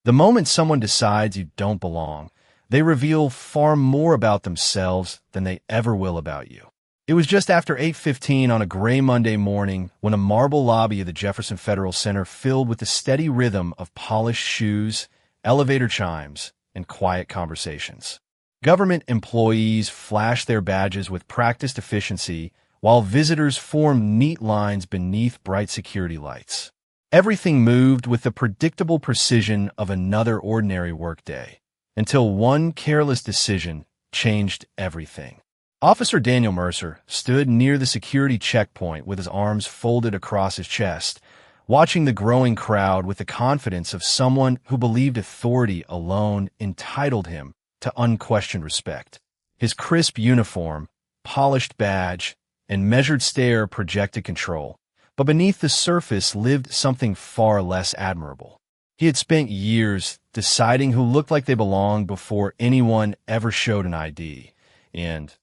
The moment someone decides you don't belong, they reveal far more about themselves than they ever will about you. It was just after 8:15 on a gray Monday morning when a marble lobby of the Jefferson Federal Center filled with the steady rhythm of polished shoes, elevator chimes, and quiet conversations. Government employees flashed their badges with practiced efficiency, while visitors formed neat lines beneath bright security lights. Everything moved with the predictable precision of another ordinary workday, until one careless decision changed everything. Officer Daniel Mercer stood near the security checkpoint with his arms folded across his chest, watching the growing crowd with the confidence of someone who believed authority alone entitled him to unquestioned respect. His crisp uniform, polished badge, and measured stare projected control, but beneath the surface lived something far less admirable. He had spent years deciding who looked like they belonged before anyone ever showed an ID, and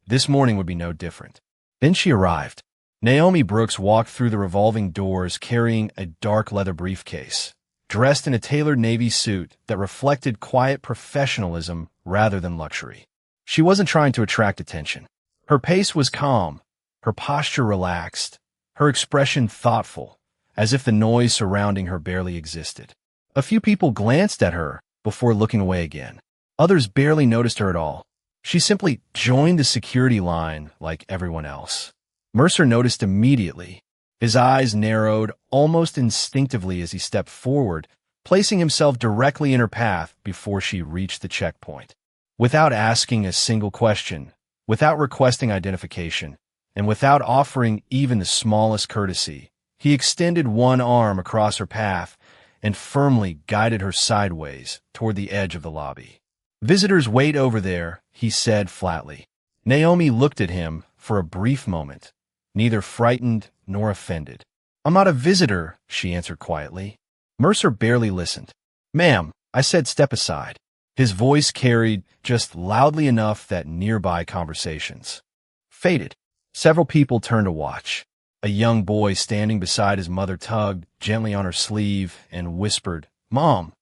this morning would be no different. Then she arrived. Naomi Brooks walked through the revolving doors carrying a dark leather briefcase, dressed in a tailored navy suit that reflected quiet professionalism rather than luxury. She wasn't trying to attract attention. Her pace was calm, her posture relaxed, her expression thoughtful, as if the noise surrounding her barely existed. A few people glanced at her before looking away again. Others barely noticed her at all. She simply joined the security line like everyone else. Mercer noticed immediately. His eyes narrowed almost instinctively as he stepped forward, placing himself directly in her path before she reached the checkpoint. Without asking a single question, without requesting identification, and without offering even the smallest courtesy, he extended one arm across her path and firmly guided her sideways toward the edge of the lobby. "Visitors wait over there," he said flatly. Naomi looked at him for a brief moment, neither frightened nor offended. "I'm not a visitor," she answered quietly. Mercer barely listened. "Ma'am," I said, "step aside." His voice carried just loudly enough that nearby conversations faded. Several people turned to watch. A young boy standing beside his mother tugged gently on her sleeve and whispered, "Mom,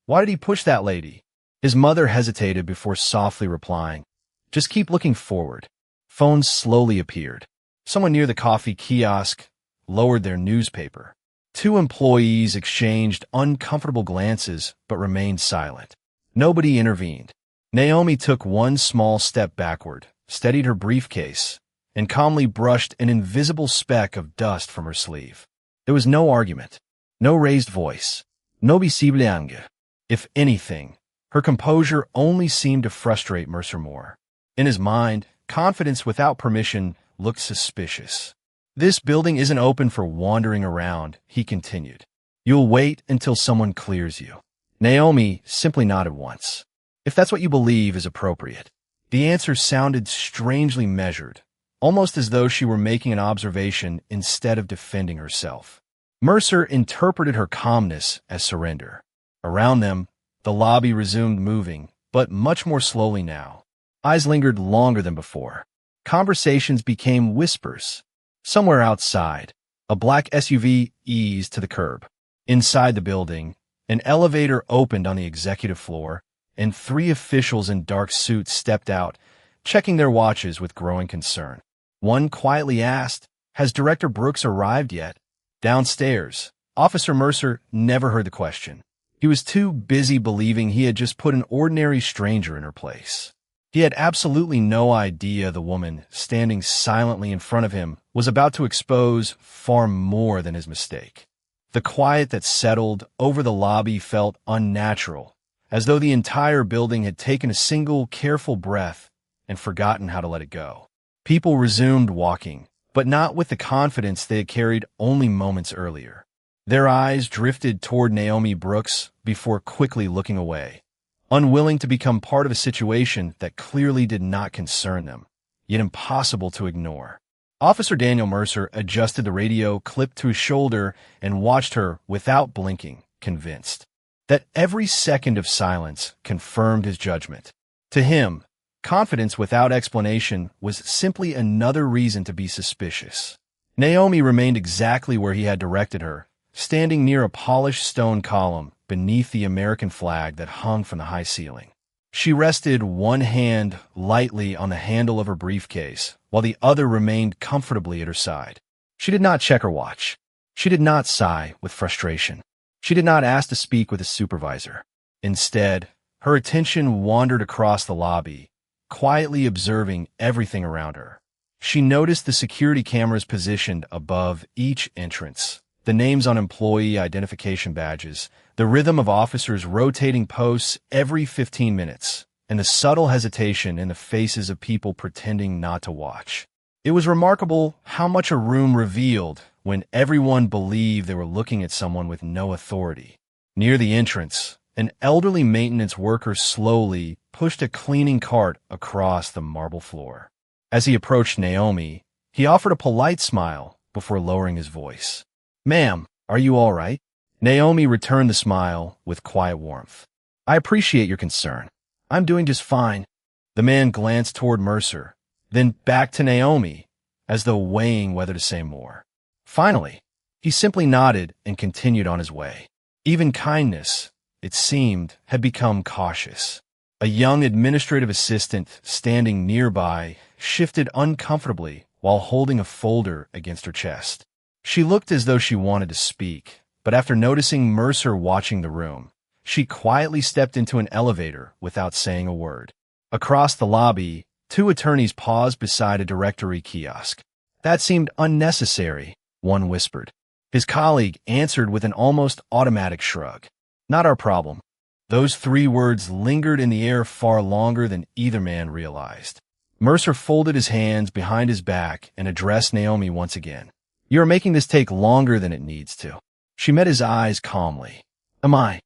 why did he push that lady?" His mother hesitated before softly replying, "Just keep looking forward." Phones slowly appeared. Someone near the coffee kiosk lowered their newspaper. Two employees exchanged uncomfortable glances but remained silent. Nobody intervened. Naomi took one small step backward, steadied her briefcase, and calmly brushed an invisible speck of dust from her sleeve. There was no argument, no raised voice, no visible anger. If anything, her composure only seemed to frustrate Mercer more. In his mind, confidence without permission looked suspicious. "This building isn't open for wandering around," he continued. "You'll wait until someone clears you." Naomi simply nodded once. "If that's what you believe is appropriate." The answer sounded strangely measured, almost as though she were making an observation instead of defending herself. Mercer interpreted her calmness as surrender. Around them, the lobby resumed moving, but much more slowly now. Eyes lingered longer than before. Conversations became whispers. Somewhere outside, a black SUV eased to the curb. Inside the building, an elevator opened on the executive floor, and three officials in dark suits stepped out, checking their watches with growing concern. One quietly asked, "Has Director Brooks arrived yet?" Downstairs, Officer Mercer never heard the question. He was too busy believing he had just put an ordinary stranger in her place. He had absolutely no idea the woman standing silently in front of him was about to expose far more than his mistake. The quiet that settled over the lobby felt unnatural, as though the entire building had taken a single careful breath and forgotten how to let it go. People resumed walking, but not with the confidence they had carried only moments earlier. Their eyes drifted toward Naomi Brooks before quickly looking away, unwilling to become part of a situation that clearly did not concern them, yet impossible to ignore. Officer Daniel Mercer adjusted the radio clipped to his shoulder and watched her without blinking, convinced that every second of silence confirmed his judgment. To him, confidence without explanation was simply another reason to be suspicious. Naomi remained exactly where he had directed her, standing near a polished stone column beneath the American flag that hung from the high ceiling. She rested one hand lightly on the handle of her briefcase, while the other remained comfortably at her side. She did not check her watch. She did not sigh with frustration. She did not ask to speak with a supervisor. Instead, her attention wandered across the lobby, quietly observing everything around her. She noticed the security cameras positioned above each entrance, the names on employee identification badges, the rhythm of officers rotating posts every 15 minutes, and the subtle hesitation in the faces of people pretending not to watch. It was remarkable how much a room revealed when everyone believed they were looking at someone with no authority. Near the entrance, an elderly maintenance worker slowly pushed a cleaning cart across the marble floor. As he approached Naomi, he offered a polite smile before lowering his voice. "Ma'am, are you all right?" Naomi returned the smile with quiet warmth. "I appreciate your concern. I'm doing just fine." The man glanced toward Mercer, then back to Naomi, as though weighing whether to say more. Finally, he simply nodded and continued on his way. Even kindness, it seemed, had become cautious. A young administrative assistant standing nearby shifted uncomfortably while holding a folder against her chest. She looked as though she wanted to speak, but after noticing Mercer watching the room, she quietly stepped into an elevator without saying a word. Across the lobby, two attorneys paused beside a directory kiosk. "That seemed unnecessary," one whispered. His colleague answered with an almost automatic shrug. "Not our problem." Those three words lingered in the air far longer than either man realized. Mercer folded his hands behind his back and addressed Naomi once again. "You are making this take longer than it needs to." She met his eyes calmly. "Am I?"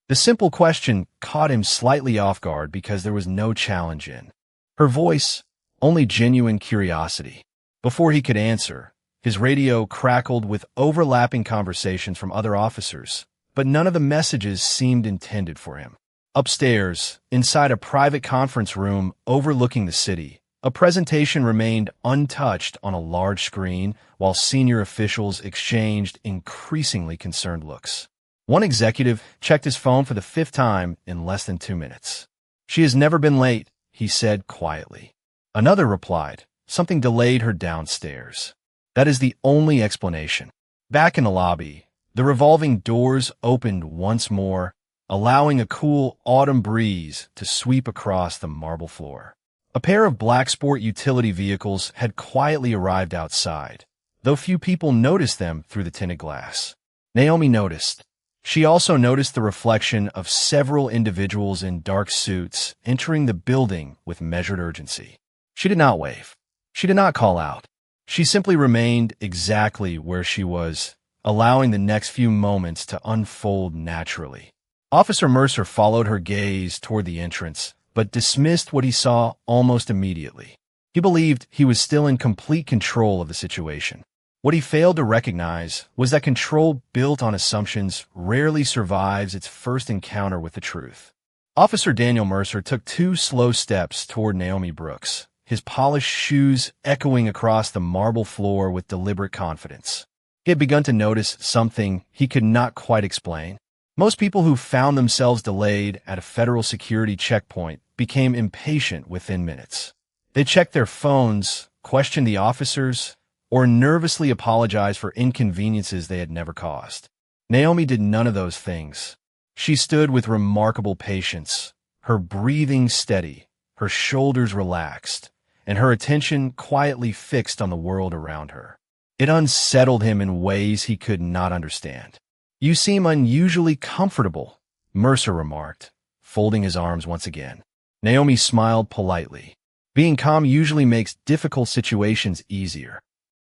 The simple question caught him slightly off guard because there was no challenge in her voice, only genuine curiosity. Before he could answer, his radio crackled with overlapping conversations from other officers, but none of the messages seemed intended for him. Upstairs, inside a private conference room overlooking the city, a presentation remained untouched on a large screen while senior officials exchanged increasingly concerned looks. One executive checked his phone for the 5th time in less than 2 minutes. "She has never been late," he said quietly. Another replied, "Something delayed her downstairs." That is the only explanation. Back in the lobby, the revolving doors opened once more, allowing a cool autumn breeze to sweep across the marble floor. A pair of black sport utility vehicles had quietly arrived outside, though few people noticed them through the tinted glass. Naomi noticed. She also noticed the reflection of several individuals in dark suits entering the building with measured urgency. She did not wave. She did not call out. She simply remained exactly where she was, allowing the next few moments to unfold naturally. Officer Mercer followed her gaze toward the entrance, but dismissed what he saw almost immediately. He believed he was still in complete control of the situation. What he failed to recognize was that control built on assumptions rarely survives its first encounter with the truth. Officer Daniel Mercer took 2 slow steps toward Naomi Brooks, his polished shoes echoing across the marble floor with deliberate confidence. He had begun to notice something he could not quite explain. Most people who found themselves delayed at a federal security checkpoint became impatient within minutes. They checked their phones, questioned the officers, or nervously apologized for inconveniences they had never caused. Naomi did none of those things. She stood with remarkable patience, her breathing steady, her shoulders relaxed, and her attention quietly fixed on the world around her. It unsettled him in ways he could not understand. "You seem unusually comfortable," Mercer remarked, folding his arms once again. Naomi smiled politely. "Being calm usually makes difficult situations easier."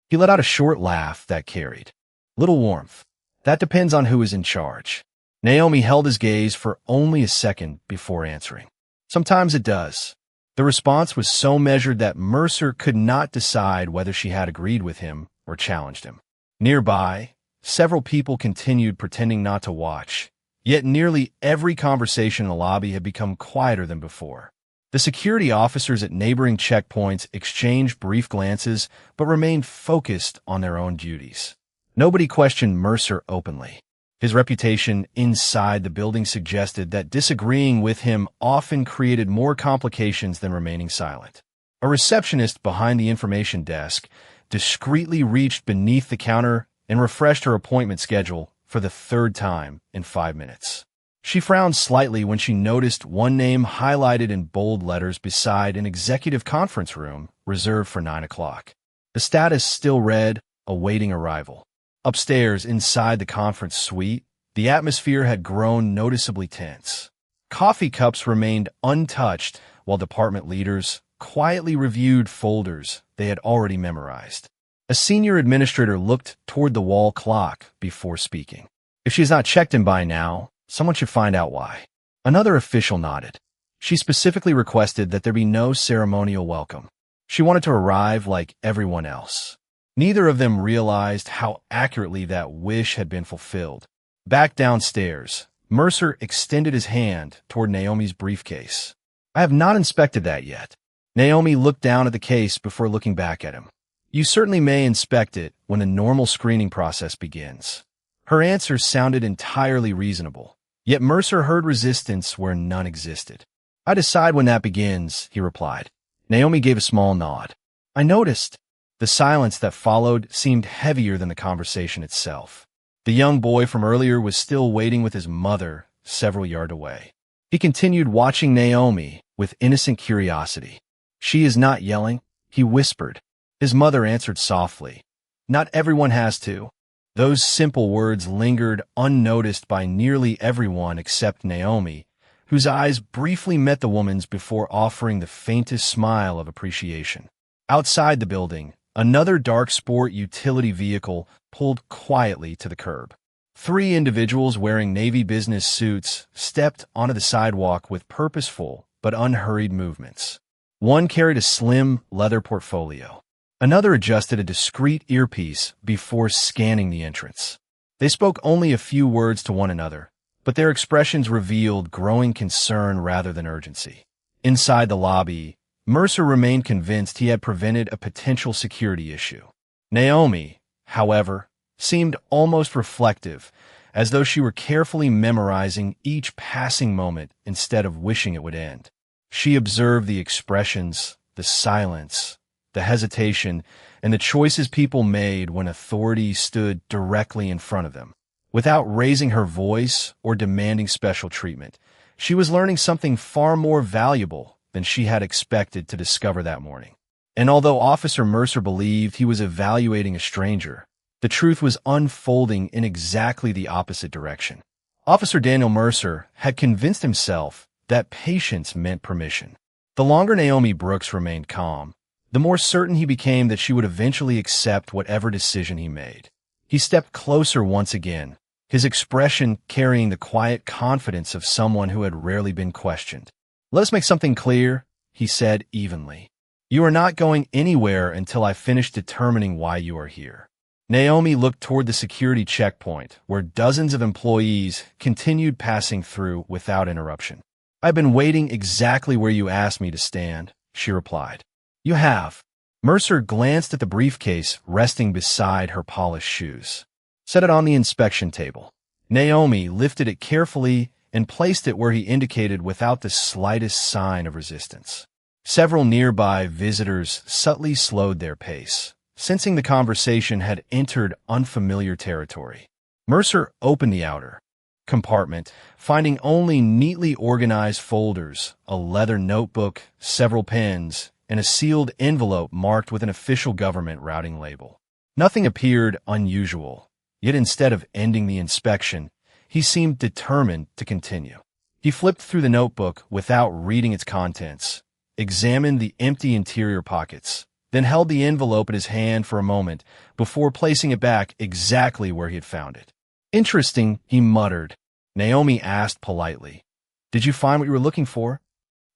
He let out a short laugh that carried little warmth. "That depends on who is in charge." Naomi held his gaze for only a second before answering. "Sometimes it does." The response was so measured that Mercer could not decide whether she had agreed with him or challenged him. Nearby, several people continued pretending not to watch, yet nearly every conversation in the lobby had become quieter than before. The security officers at neighboring checkpoints exchanged brief glances but remained focused on their own duties. Nobody questioned Mercer openly. His reputation inside the building suggested that disagreeing with him often created more complications than remaining silent. A receptionist behind the information desk discreetly reached beneath the counter and refreshed her appointment schedule for the third time in 5 minutes. She frowned slightly when she noticed one name highlighted in bold letters beside an executive conference room reserved for 9 o'clock. The status still read, awaiting arrival. Upstairs, inside the conference suite, the atmosphere had grown noticeably tense. Coffee cups remained untouched while department leaders quietly reviewed folders they had already memorized. A senior administrator looked toward the wall clock before speaking. If she's not checked in by now, someone should find out why. Another official nodded. She specifically requested that there be no ceremonial welcome. She wanted to arrive like everyone else. Neither of them realized how accurately that wish had been fulfilled. Back downstairs, Mercer extended his hand toward Naomi's briefcase. I have not inspected that yet. Naomi looked down at the case before looking back at him. You certainly may inspect it when the normal screening process begins. Her answer sounded entirely reasonable, yet Mercer heard resistance where none existed. I decide when that begins, he replied. Naomi gave a small nod. I noticed. The silence that followed seemed heavier than the conversation itself. The young boy from earlier was still waiting with his mother several yards away. He continued watching Naomi with innocent curiosity. She is not yelling, he whispered. His mother answered softly. Not everyone has to. Those simple words lingered unnoticed by nearly everyone except Naomi, whose eyes briefly met the woman's before offering the faintest smile of appreciation. Outside the building, another dark sport utility vehicle pulled quietly to the curb. 3 individuals wearing navy business suits stepped onto the sidewalk with purposeful but unhurried movements. One carried a slim leather portfolio. Another adjusted a discreet earpiece before scanning the entrance. They spoke only a few words to one another, but their expressions revealed growing concern rather than urgency. Inside the lobby, Mercer remained convinced he had prevented a potential security issue. Naomi, however, seemed almost reflective, as though she were carefully memorizing each passing moment instead of wishing it would end. She observed the expressions, the silence, the hesitation, and the choices people made when authority stood directly in front of them. Without raising her voice or demanding special treatment, she was learning something far more valuable than she had expected to discover that morning. And although Officer Mercer believed he was evaluating a stranger, the truth was unfolding in exactly the opposite direction. Officer Daniel Mercer had convinced himself that patience meant permission. The longer Naomi Brooks remained calm, the more certain he became that she would eventually accept whatever decision he made. He stepped closer once again, his expression carrying the quiet confidence of someone who had rarely been questioned. Let us make something clear, he said evenly. You are not going anywhere until I finish determining why you are here. Naomi looked toward the security checkpoint, where dozens of employees continued passing through without interruption. I've been waiting exactly where you asked me to stand, she replied. You have. Mercer glanced at the briefcase resting beside her polished shoes. Set it on the inspection table. Naomi lifted it carefully and placed it where he indicated without the slightest sign of resistance. Several nearby visitors subtly slowed their pace, sensing the conversation had entered unfamiliar territory. Mercer opened the outer compartment, finding only neatly organized folders, a leather notebook, several pens, and a sealed envelope marked with an official government routing label. Nothing appeared unusual, yet instead of ending the inspection, he seemed determined to continue. He flipped through the notebook without reading its contents, examined the empty interior pockets, then held the envelope in his hand for a moment before placing it back exactly where he had found it. Interesting, he muttered. Naomi asked politely, Did you find what you were looking for?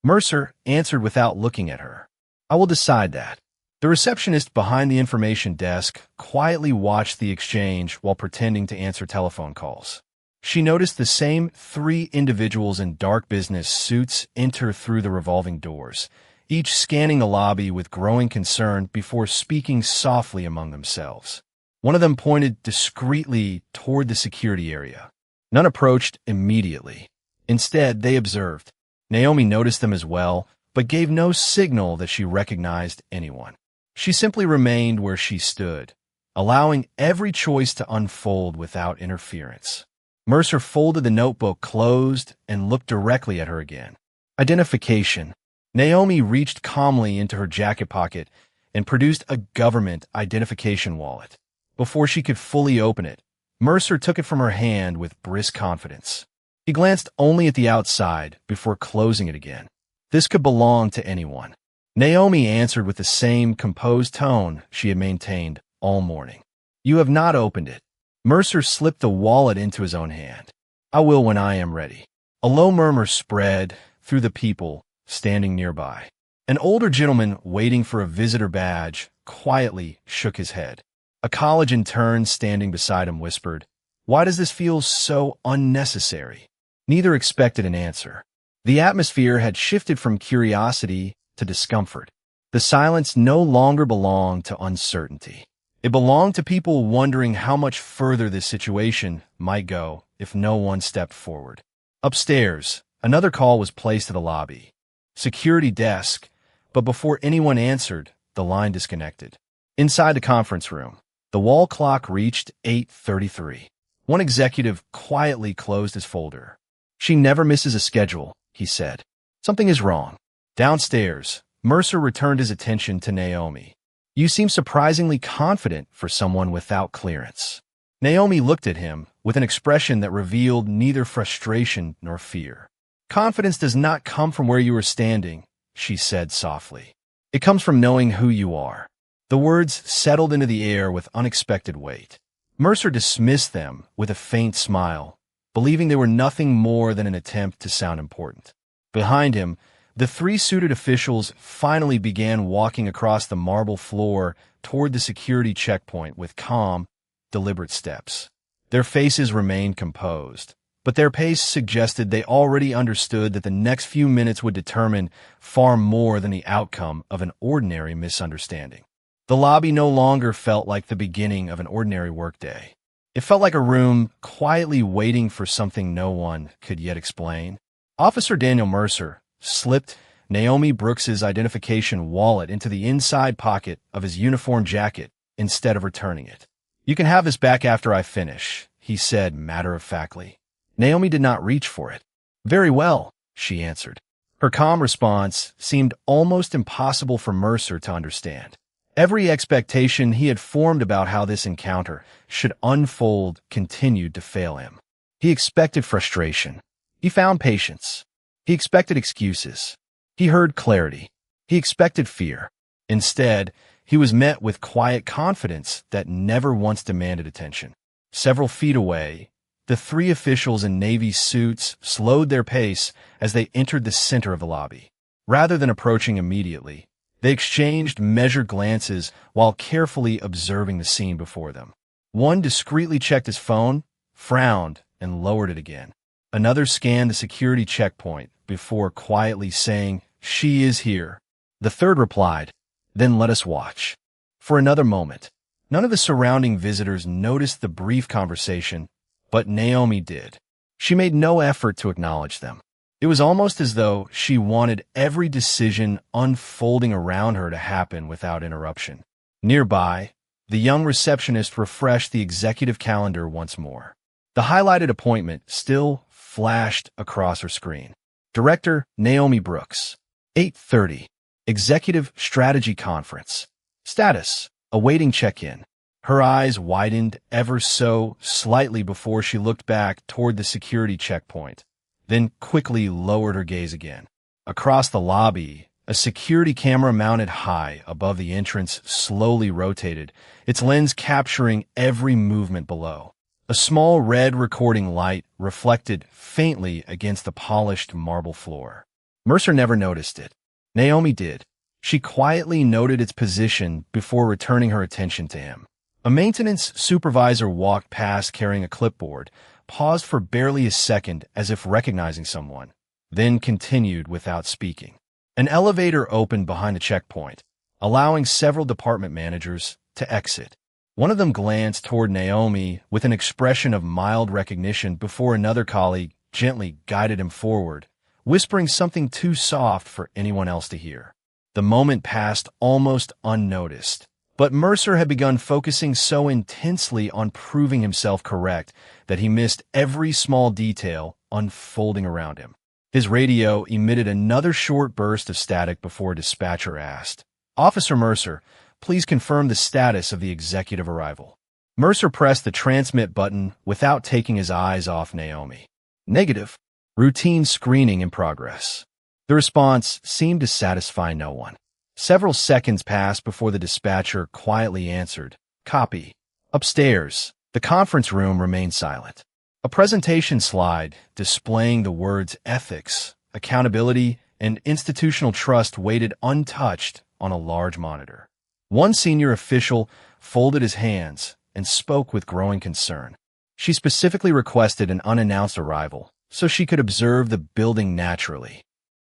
Mercer answered without looking at her. I will decide that. The receptionist behind the information desk quietly watched the exchange while pretending to answer telephone calls. She noticed the same 3 individuals in dark business suits enter through the revolving doors, each scanning the lobby with growing concern before speaking softly among themselves. One of them pointed discreetly toward the security area. None approached immediately. Instead, they observed. Naomi noticed them as well, but gave no signal that she recognized anyone. She simply remained where she stood, allowing every choice to unfold without interference. Mercer folded the notebook closed and looked directly at her again. Identification. Naomi reached calmly into her jacket pocket and produced a government identification wallet. Before she could fully open it, Mercer took it from her hand with brisk confidence. He glanced only at the outside before closing it again. This could belong to anyone. Naomi answered with the same composed tone she had maintained all morning. You have not opened it. Mercer slipped the wallet into his own hand. I will when I am ready. A low murmur spread through the people standing nearby. An older gentleman waiting for a visitor badge quietly shook his head. A college intern standing beside him whispered, "Why does this feel so unnecessary?" Neither expected an answer. The atmosphere had shifted from curiosity to discomfort. The silence no longer belonged to uncertainty. It belonged to people wondering how much further this situation might go if no one stepped forward. Upstairs, another call was placed to the lobby. Security desk, but before anyone answered, the line disconnected. Inside the conference room, the wall clock reached 8:33. One executive quietly closed his folder. She never misses a schedule, he said. Something is wrong. Downstairs, Mercer returned his attention to Naomi. You seem surprisingly confident for someone without clearance. Naomi looked at him with an expression that revealed neither frustration nor fear. Confidence does not come from where you are standing, she said softly. It comes from knowing who you are. The words settled into the air with unexpected weight. Mercer dismissed them with a faint smile, believing they were nothing more than an attempt to sound important. Behind him, the three suited officials finally began walking across the marble floor toward the security checkpoint with calm, deliberate steps. Their faces remained composed, but their pace suggested they already understood that the next few minutes would determine far more than the outcome of an ordinary misunderstanding. The lobby no longer felt like the beginning of an ordinary workday. It felt like a room quietly waiting for something no one could yet explain. Officer Daniel Mercer slipped Naomi Brooks's identification wallet into the inside pocket of his uniform jacket instead of returning it. You can have this back after I finish, he said matter-of-factly. Naomi did not reach for it. Very well, she answered. Her calm response seemed almost impossible for Mercer to understand. Every expectation he had formed about how this encounter should unfold continued to fail him. He expected frustration. He found patience. He expected excuses. He heard clarity. He expected fear. Instead, he was met with quiet confidence that never once demanded attention. Several feet away, the three officials in navy suits slowed their pace as they entered the center of the lobby. Rather than approaching immediately, they exchanged measured glances while carefully observing the scene before them. One discreetly checked his phone, frowned, and lowered it again. Another scanned the security checkpoint before quietly saying, "She is here." The third replied, "Then let us watch." For another moment, none of the surrounding visitors noticed the brief conversation, but Naomi did. She made no effort to acknowledge them. It was almost as though she wanted every decision unfolding around her to happen without interruption. Nearby, the young receptionist refreshed the executive calendar once more. The highlighted appointment still flashed across her screen. Director Naomi Brooks, 8:30, Executive Strategy Conference. Status, awaiting check-in. Her eyes widened ever so slightly before she looked back toward the security checkpoint, then quickly lowered her gaze again. Across the lobby, a security camera mounted high above the entrance slowly rotated, its lens capturing every movement below. A small red recording light reflected faintly against the polished marble floor. Mercer never noticed it. Naomi did. She quietly noted its position before returning her attention to him. A maintenance supervisor walked past carrying a clipboard, paused for barely a second as if recognizing someone, then continued without speaking. An elevator opened behind the checkpoint, allowing several department managers to exit. One of them glanced toward Naomi with an expression of mild recognition before another colleague gently guided him forward, whispering something too soft for anyone else to hear. The moment passed almost unnoticed, but Mercer had begun focusing so intensely on proving himself correct that he missed every small detail unfolding around him. His radio emitted another short burst of static before a dispatcher asked, "Officer Mercer, please confirm the status of the executive arrival." Mercer pressed the transmit button without taking his eyes off Naomi. "Negative. Routine screening in progress." The response seemed to satisfy no one. Several seconds passed before the dispatcher quietly answered, "Copy." Upstairs, the conference room remained silent. A presentation slide displaying the words ethics, accountability, and institutional trust waited untouched on a large monitor. One senior official folded his hands and spoke with growing concern. She specifically requested an unannounced arrival so she could observe the building naturally.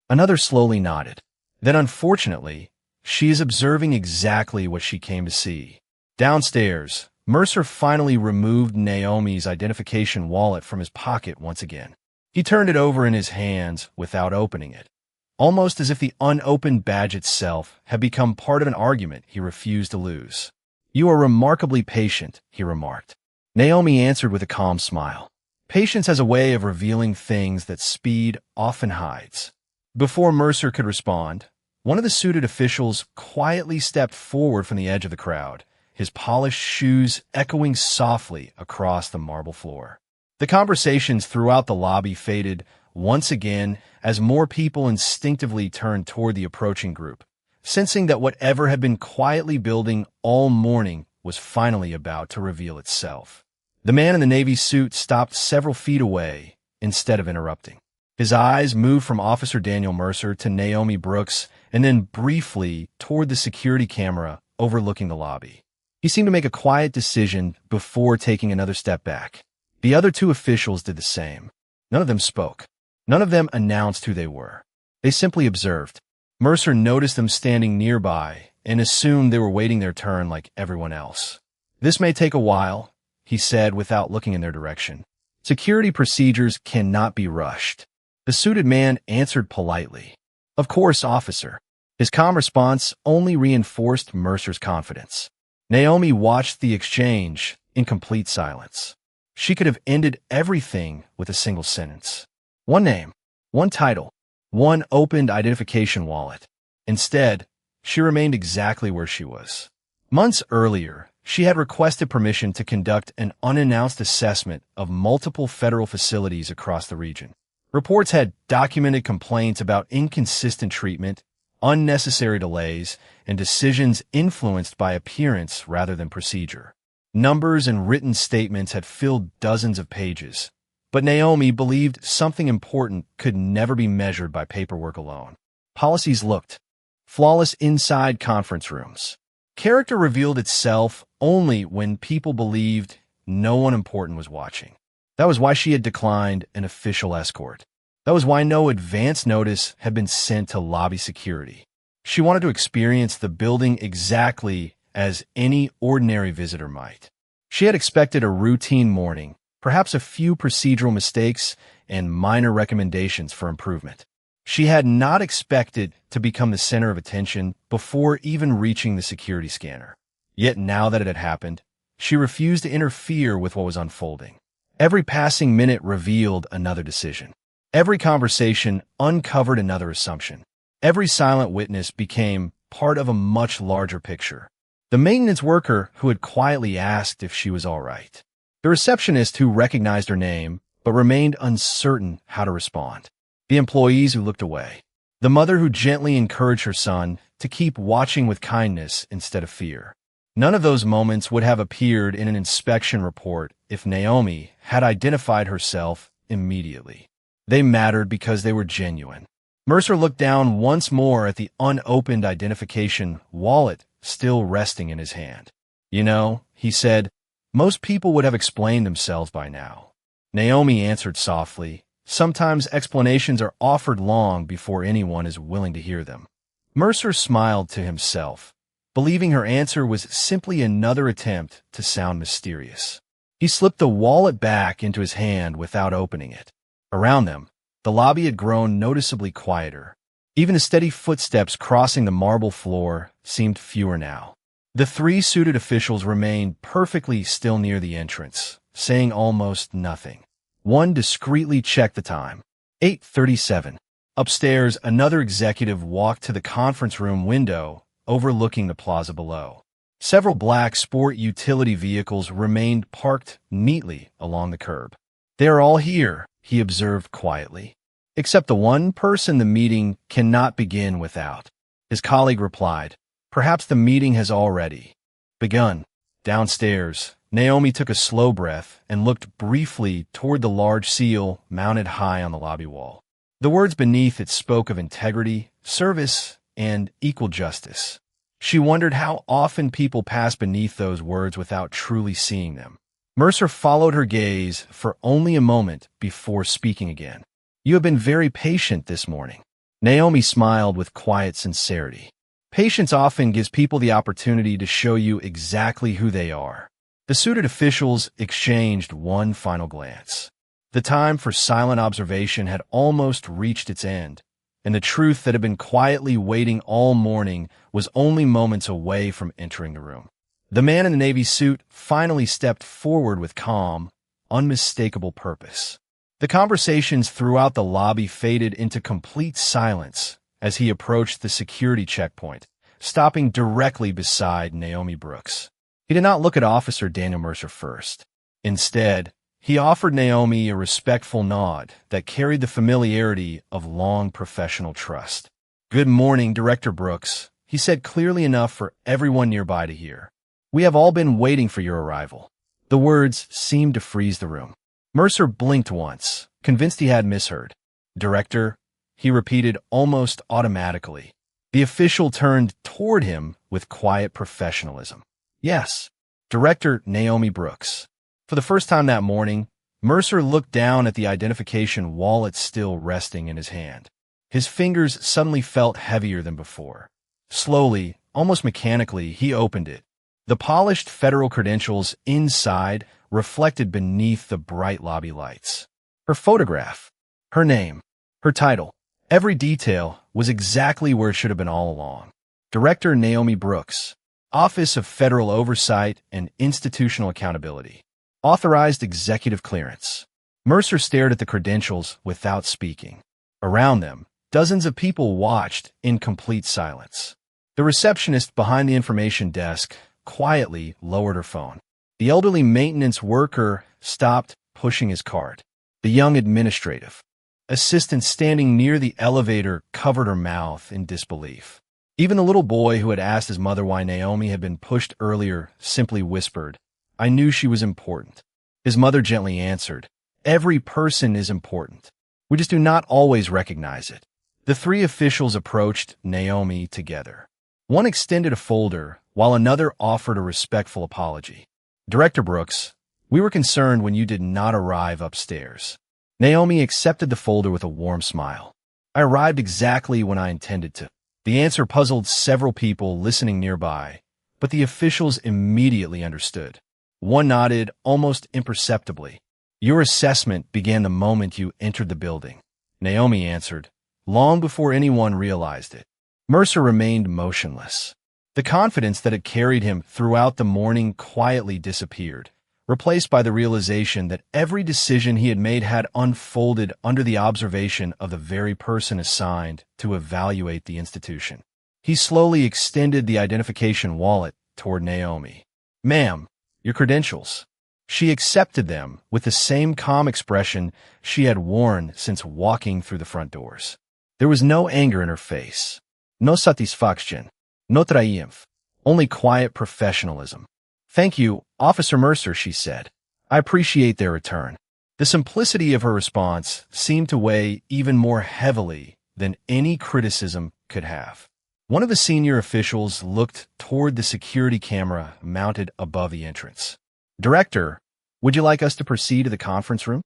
Another slowly nodded. Then, unfortunately, she is observing exactly what she came to see. Downstairs, Mercer finally removed Naomi's identification wallet from his pocket once again. He turned it over in his hands without opening it, almost as if the unopened badge itself had become part of an argument he refused to lose. "You are remarkably patient," he remarked. Naomi answered with a calm smile. Patience has a way of revealing things that speed often hides. Before Mercer could respond, one of the suited officials quietly stepped forward from the edge of the crowd, his polished shoes echoing softly across the marble floor. The conversations throughout the lobby faded once again as more people instinctively turned toward the approaching group, sensing that whatever had been quietly building all morning was finally about to reveal itself. The man in the navy suit stopped several feet away instead of interrupting. His eyes moved from Officer Daniel Mercer to Naomi Brooks and then briefly toward the security camera overlooking the lobby. He seemed to make a quiet decision before taking another step back. The other two officials did the same. None of them spoke. None of them announced who they were. They simply observed. Mercer noticed them standing nearby and assumed they were waiting their turn like everyone else. "This may take a while," he said without looking in their direction. "Security procedures cannot be rushed." The suited man answered politely, "Of course, officer." His calm response only reinforced Mercer's confidence. Naomi watched the exchange in complete silence. She could have ended everything with a single sentence. One name, one title, one opened identification wallet. Instead, she remained exactly where she was. Months earlier, she had requested permission to conduct an unannounced assessment of multiple federal facilities across the region. Reports had documented complaints about inconsistent treatment, unnecessary delays, and decisions influenced by appearance rather than procedure. Numbers and written statements had filled dozens of pages, but Naomi believed something important could never be measured by paperwork alone. Policies looked flawless inside conference rooms. Character revealed itself only when people believed no one important was watching. That was why she had declined an official escort. That was why no advance notice had been sent to lobby security. She wanted to experience the building exactly as any ordinary visitor might. She had expected a routine morning, perhaps a few procedural mistakes and minor recommendations for improvement. She had not expected to become the center of attention before even reaching the security scanner. Yet now that it had happened, she refused to interfere with what was unfolding. Every passing minute revealed another decision. Every conversation uncovered another assumption. Every silent witness became part of a much larger picture. The maintenance worker who had quietly asked if she was all right. The receptionist who recognized her name but remained uncertain how to respond. The employees who looked away. The mother who gently encouraged her son to keep watching with kindness instead of fear. None of those moments would have appeared in an inspection report if Naomi had identified herself immediately. They mattered because they were genuine. Mercer looked down once more at the unopened identification wallet still resting in his hand. "You know," he said, "most people would have explained themselves by now." Naomi answered softly, "Sometimes explanations are offered long before anyone is willing to hear them." Mercer smiled to himself. believing her answer was simply another attempt to sound mysterious. He slipped the wallet back into his hand without opening it. Around them, the lobby had grown noticeably quieter. Even the steady footsteps crossing the marble floor seemed fewer now. The three suited officials remained perfectly still near the entrance, saying almost nothing. One discreetly checked the time. 8:37. Upstairs, another executive walked to the conference room window, overlooking the plaza below. Several black sport utility vehicles remained parked neatly along the curb. "They are all here," he observed quietly. "Except the one person the meeting cannot begin without." His colleague replied, "Perhaps the meeting has already begun." Downstairs, Naomi took a slow breath and looked briefly toward the large seal mounted high on the lobby wall. The words beneath it spoke of integrity, service, and equal justice. She wondered how often people pass beneath those words without truly seeing them. Mercer followed her gaze for only a moment before speaking again. "You have been very patient this morning." Naomi smiled with quiet sincerity. Patience often gives people the opportunity to show you exactly who they are. The suited officials exchanged one final glance. The time for silent observation had almost reached its end, and the truth that had been quietly waiting all morning was only moments away from entering the room. The man in the navy suit finally stepped forward with calm, unmistakable purpose. The conversations throughout the lobby faded into complete silence as he approached the security checkpoint, stopping directly beside Naomi Brooks. He did not look at Officer Daniel Mercer first. Instead, he offered Naomi a respectful nod that carried the familiarity of long professional trust. "Good morning, Director Brooks," he said clearly enough for everyone nearby to hear. "We have all been waiting for your arrival." The words seemed to freeze the room. Mercer blinked once, convinced he had misheard. "Director," he repeated almost automatically. The official turned toward him with quiet professionalism. "Yes, Director Naomi Brooks." For the first time that morning, Mercer looked down at the identification wallet still resting in his hand. His fingers suddenly felt heavier than before. Slowly, almost mechanically, he opened it. The polished federal credentials inside reflected beneath the bright lobby lights. Her photograph, her name, her title, every detail was exactly where it should have been all along. Director Naomi Brooks, Office of Federal Oversight and Institutional Accountability. Authorized executive clearance. Mercer stared at the credentials without speaking. Around them, dozens of people watched in complete silence. The receptionist behind the information desk quietly lowered her phone. The elderly maintenance worker stopped pushing his cart. The young administrative assistant standing near the elevator covered her mouth in disbelief. Even the little boy who had asked his mother why Naomi had been pushed earlier simply whispered, "I knew she was important." His mother gently answered, "Every person is important. We just do not always recognize it." The three officials approached Naomi together. One extended a folder, while another offered a respectful apology. "Director Brooks, we were concerned when you did not arrive upstairs." Naomi accepted the folder with a warm smile. "I arrived exactly when I intended to." The answer puzzled several people listening nearby, but the officials immediately understood. One nodded almost imperceptibly. "Your assessment began the moment you entered the building," Naomi answered, long before anyone realized it. Mercer remained motionless. The confidence that had carried him throughout the morning quietly disappeared, replaced by the realization that every decision he had made had unfolded under the observation of the very person assigned to evaluate the institution. He slowly extended the identification wallet toward Naomi. "Ma'am, your credentials." She accepted them with the same calm expression she had worn since walking through the front doors. There was no anger in her face, no satisfaction, no triumph, only quiet professionalism. "Thank you, Officer Mercer," she said. "I appreciate their return." The simplicity of her response seemed to weigh even more heavily than any criticism could have. One of the senior officials looked toward the security camera mounted above the entrance. "Director, would you like us to proceed to the conference room?"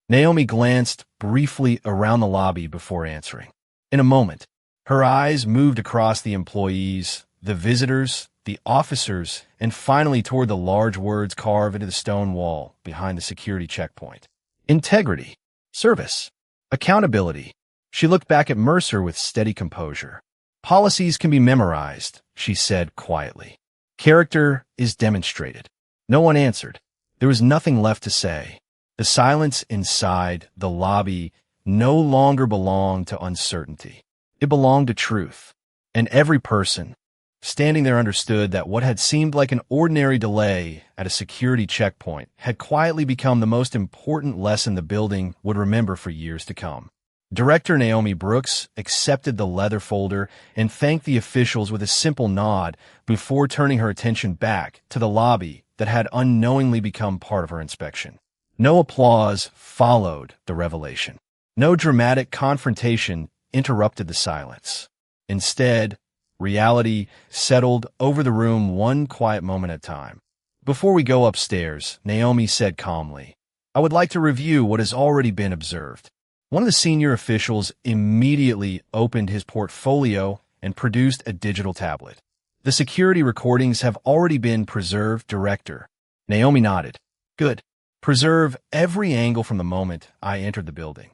Naomi glanced briefly around the lobby before answering. In a moment, her eyes moved across the employees, the visitors, the officers, and finally toward the large words carved into the stone wall behind the security checkpoint. Integrity, service, accountability. She looked back at Mercer with steady composure. Policies can be memorized, she said quietly. Character is demonstrated. No one answered. There was nothing left to say. The silence inside the lobby no longer belonged to uncertainty. It belonged to truth. And every person standing there understood that what had seemed like an ordinary delay at a security checkpoint had quietly become the most important lesson the building would remember for years to come. Director Naomi Brooks accepted the leather folder and thanked the officials with a simple nod before turning her attention back to the lobby that had unknowingly become part of her inspection. No applause followed the revelation. No dramatic confrontation interrupted the silence. Instead, reality settled over the room one quiet moment at a time. Before we go upstairs, Naomi said calmly, I would like to review what has already been observed. One of the senior officials immediately opened his portfolio and produced a digital tablet. The security recordings have already been preserved, Director. Naomi nodded. Good. Preserve every angle from the moment I entered the building.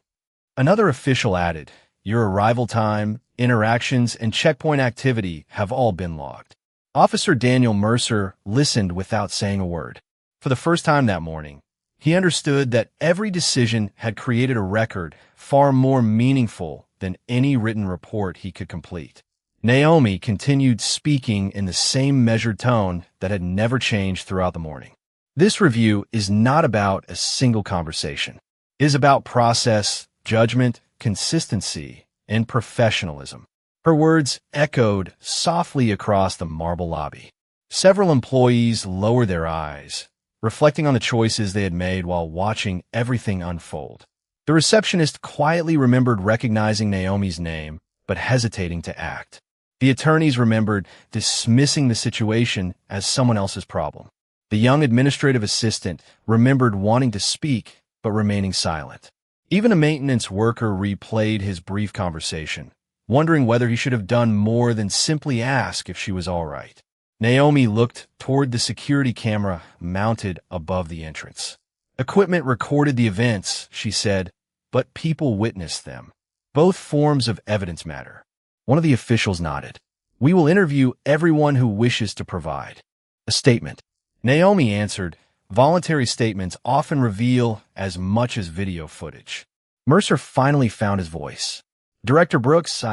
Another official added, Your arrival time, interactions, and checkpoint activity have all been logged. Officer Daniel Mercer listened without saying a word. For the first time that morning, he understood that every decision had created a record far more meaningful than any written report he could complete. Naomi continued speaking in the same measured tone that had never changed throughout the morning. This review is not about a single conversation. It is about process, judgment, consistency, and professionalism. Her words echoed softly across the marble lobby. Several employees lowered their eyes, reflecting on the choices they had made while watching everything unfold. The receptionist quietly remembered recognizing Naomi's name, but hesitating to act. The attorneys remembered dismissing the situation as someone else's problem. The young administrative assistant remembered wanting to speak, but remaining silent. Even a maintenance worker replayed his brief conversation, wondering whether he should have done more than simply ask if she was all right. Naomi looked toward the security camera mounted above the entrance. Equipment recorded the events, she said, but people witnessed them. Both forms of evidence matter. One of the officials nodded. We will interview everyone who wishes to provide a statement. Naomi answered, voluntary statements often reveal as much as video footage. Mercer finally found his voice. Director Brooks,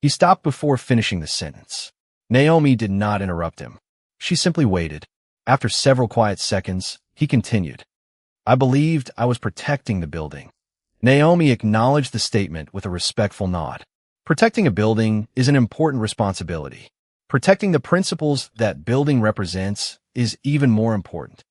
He stopped before finishing the sentence. Naomi did not interrupt him. She simply waited. After several quiet seconds, he continued. I believed I was protecting the building. Naomi acknowledged the statement with a respectful nod. Protecting a building is an important responsibility. Protecting the principles that building represents is even more important.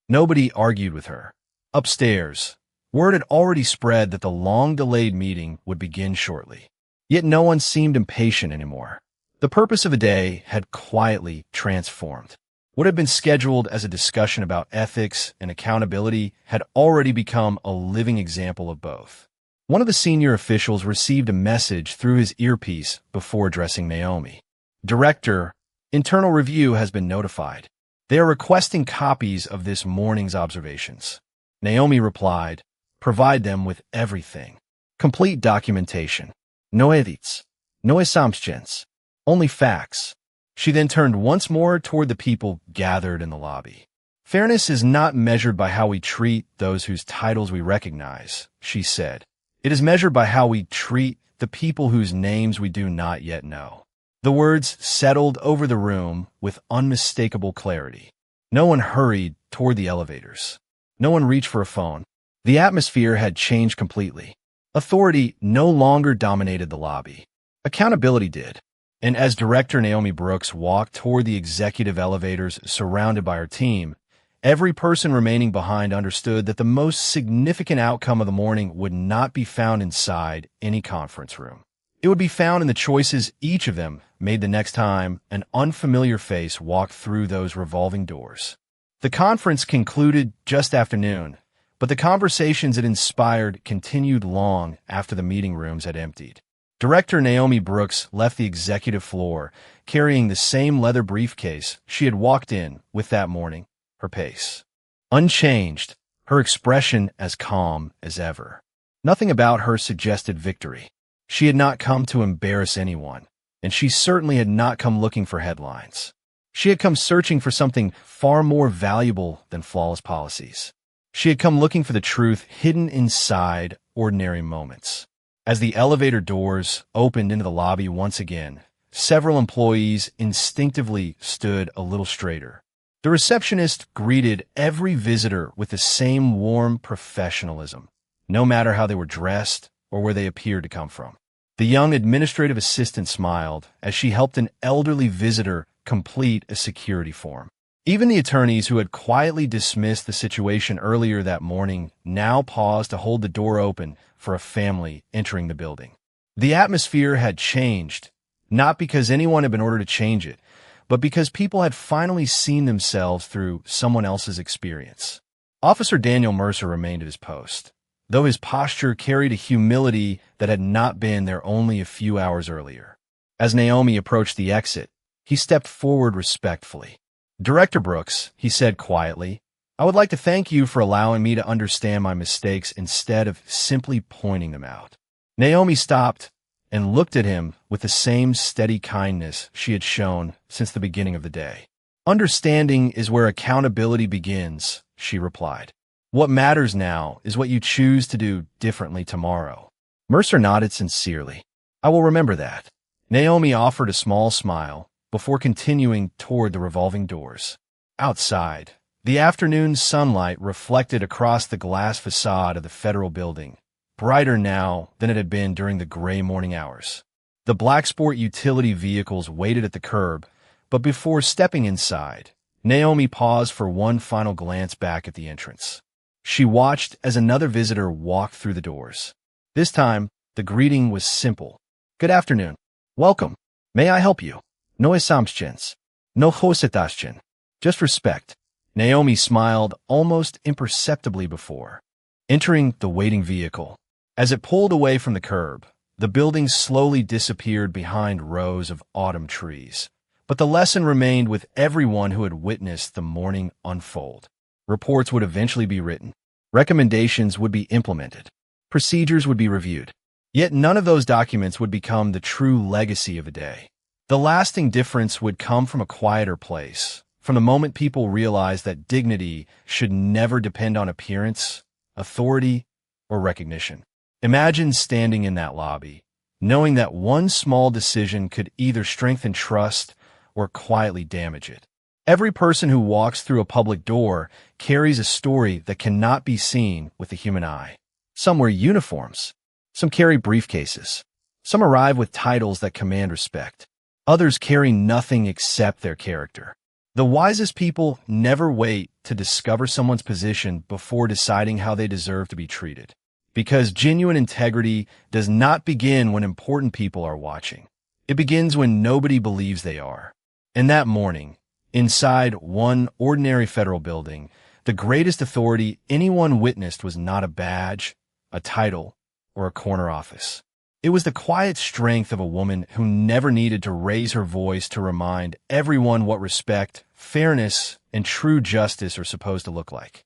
Nobody argued with her. Upstairs, word had already spread that the long-delayed meeting would begin shortly. Yet no one seemed impatient anymore. The purpose of the day had quietly transformed. What had been scheduled as a discussion about ethics and accountability had already become a living example of both. One of the senior officials received a message through his earpiece before addressing Naomi. Director, internal review has been notified. They are requesting copies of this morning's observations. Naomi replied, provide them with everything. Complete documentation. No edits. No assumptions. Only facts. She then turned once more toward the people gathered in the lobby. Fairness is not measured by how we treat those whose titles we recognize, she said. It is measured by how we treat the people whose names we do not yet know. The words settled over the room with unmistakable clarity. No one hurried toward the elevators. No one reached for a phone. The atmosphere had changed completely. Authority no longer dominated the lobby. Accountability did. And as Director Naomi Brooks walked toward the executive elevators surrounded by her team, every person remaining behind understood that the most significant outcome of the morning would not be found inside any conference room. It would be found in the choices each of them made the next time an unfamiliar face walked through those revolving doors. The conference concluded just after noon, but the conversations it inspired continued long after the meeting rooms had emptied. Director Naomi Brooks left the executive floor, carrying the same leather briefcase she had walked in with that morning, her pace unchanged, her expression as calm as ever. Nothing about her suggested victory. She had not come to embarrass anyone, and she certainly had not come looking for headlines. She had come searching for something far more valuable than flawless policies. She had come looking for the truth hidden inside ordinary moments. As the elevator doors opened into the lobby once again, several employees instinctively stood a little straighter. The receptionist greeted every visitor with the same warm professionalism, no matter how they were dressed or where they appeared to come from. The young administrative assistant smiled as she helped an elderly visitor complete a security form. Even the attorneys who had quietly dismissed the situation earlier that morning now paused to hold the door open for a family entering the building. The atmosphere had changed, not because anyone had been ordered to change it, but because people had finally seen themselves through someone else's experience. Officer Daniel Mercer remained at his post, though his posture carried a humility that had not been there only a few hours earlier. As Naomi approached the exit, he stepped forward respectfully. "Director Brooks," he said quietly, "I would like to thank you for allowing me to understand my mistakes instead of simply pointing them out." Naomi stopped and looked at him with the same steady kindness she had shown since the beginning of the day. "Understanding is where accountability begins," she replied. "What matters now is what you choose to do differently tomorrow." Mercer nodded sincerely. "I will remember that." Naomi offered a small smile before continuing toward the revolving doors. Outside, the afternoon sunlight reflected across the glass facade of the federal building, brighter now than it had been during the gray morning hours. The black sport utility vehicles waited at the curb, but before stepping inside, Naomi paused for one final glance back at the entrance. She watched as another visitor walked through the doors. This time, the greeting was simple. "Good afternoon. Welcome. May I help you? No assumptions. No hositaschen. Just respect." Naomi smiled almost imperceptibly before entering the waiting vehicle. As it pulled away from the curb, the building slowly disappeared behind rows of autumn trees. But the lesson remained with everyone who had witnessed the morning unfold. Reports would eventually be written. Recommendations would be implemented. Procedures would be reviewed. Yet none of those documents would become the true legacy of a day. The lasting difference would come from a quieter place, from the moment people realized that dignity should never depend on appearance, authority, or recognition. Imagine standing in that lobby, knowing that one small decision could either strengthen trust or quietly damage it. Every person who walks through a public door carries a story that cannot be seen with the human eye. Some wear uniforms. Some carry briefcases. Some arrive with titles that command respect. Others carry nothing except their character. The wisest people never wait to discover someone's position before deciding how they deserve to be treated. Because genuine integrity does not begin when important people are watching. It begins when nobody believes they are. And that morning, inside one ordinary federal building, the greatest authority anyone witnessed was not a badge, a title, or a corner office. It was the quiet strength of a woman who never needed to raise her voice to remind everyone what respect, fairness, and true justice are supposed to look like.